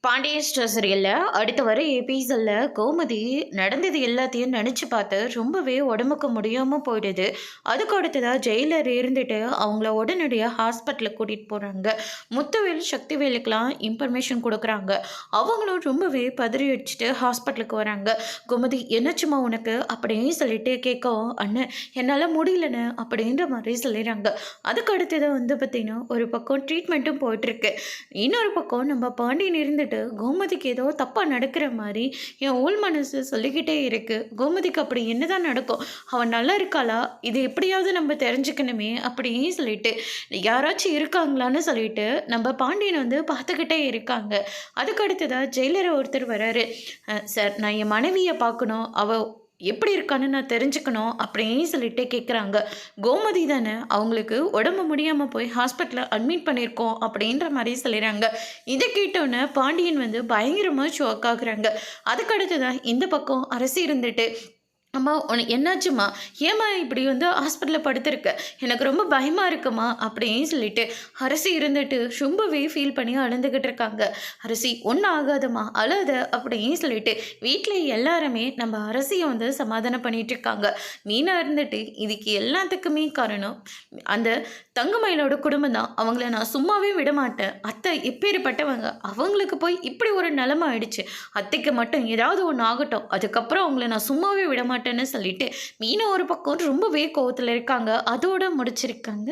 Pandian store சீரியல்ல அடுத்து வர எபிசோட்ல கோமதி நடந்தது எல்லாத்தையும் நினச்சி பார்த்து ரொம்பவே உடம்புக்கு முடியாமல் போயிடுது. அதுக்கு அடுத்ததாக ஜெயிலர் இருந்துட்டு அவங்கள உடனடியாக ஹாஸ்பிட்டலுக்கு கூட்டிகிட்டு போகிறாங்க. முத்துவேல் சக்திவேலுக்கெலாம் இன்ஃபர்மேஷன் கொடுக்குறாங்க. அவங்களும் ரொம்பவே பதறி அடிச்சுட்டு ஹாஸ்பிட்டலுக்கு வராங்க. கோமதி என்னச்சுமா உனக்கு அப்படின்னு சொல்லிட்டு கேட்கவும், அண்ணன் என்னால் முடியலன்னு அப்படின்ற மாதிரி சொல்லிடுறாங்க. அதுக்கு அடுத்ததாக பார்த்தீங்கன்னா ஒரு பக்கம் ட்ரீட்மெண்ட்டும் போயிட்டுருக்கு. இன்னொரு பக்கம் நம்ம பாண்டியன் இருந்துட்டு கோமதிக்கு ஏதோ தப்பாக நடக்கிற மாதிரி என் உள் மனசு சொல்லிக்கிட்டே இருக்கு. கோமதிக்கு அப்படி என்னதான் நடக்கும், அவன் நல்லா இருக்காளா, இது எப்படியாவது நம்ம தெரிஞ்சுக்கணுமே அப்படின்னு சொல்லிட்டு யாராச்சும் இருக்காங்களான்னு சொல்லிட்டு நம்ம பாண்டியன் பார்த்துக்கிட்டே இருக்காங்க. அதுக்கு அடுத்ததாக ஜெயிலரை ஒருத்தர் வராரு. சார், நான் என் மனைவியை பார்க்கணும், அவள் எப்படி இருக்கான்னு நான் தெரிஞ்சுக்கணும் அப்படின்னு சொல்லிட்டு கேட்குறாங்க. கோமதி தானே, அவங்களுக்கு உடம்பு முடியாமல் போய் ஹாஸ்பிட்டலில் அட்மிட் பண்ணியிருக்கோம் அப்படின்ற மாதிரி சொல்லிடுறாங்க. இதை கேட்டோன்னே பாண்டியன் பயங்கரமாக ஷாக் ஆகுறாங்க. அதுக்கடுத்து தான் இந்த பக்கம் அரசு இருந்துட்டு, அம்மா உனக்கு என்னாச்சும்மா, ஏம்மா இப்படி ஹாஸ்பிட்டலில் படுத்திருக்க, எனக்கு ரொம்ப பயமாக இருக்குமா அப்படின்னு சொல்லிட்டு அரசி இருந்துட்டு ரொம்பவே ஃபீல் பண்ணி அழுந்துக்கிட்டு இருக்காங்க. அரசி ஒன்றும் ஆகாதம்மா, அழாத அப்படின்னு சொல்லிட்டு வீட்டில் எல்லாருமே நம்ம அரசியை சமாதானம் பண்ணிட்டு இருக்காங்க. மீனா இருந்துட்டு இதுக்கு எல்லாத்துக்குமே காரணம் அந்த தங்கமயிலோட குடும்பம் தான், அவங்கள நான் சும்மாவே விட மாட்டேன், அத்தை எப்பேற்பட்டவங்க, அவங்களுக்கு போய் இப்படி ஒரு நிலைமை ஆயிடுச்சு, அத்தைக்கு மட்டும் ஏதாவது ஒன்று ஆகட்டும், அதுக்கப்புறம் அவங்கள நான் சும்மாவே விட மாட்டேன்னு சொல்லிட்டு மீனா ஒரு பக்கம் ரொம்பவே கோவத்தில் இருக்காங்க. அதோட முடிச்சிருக்காங்க.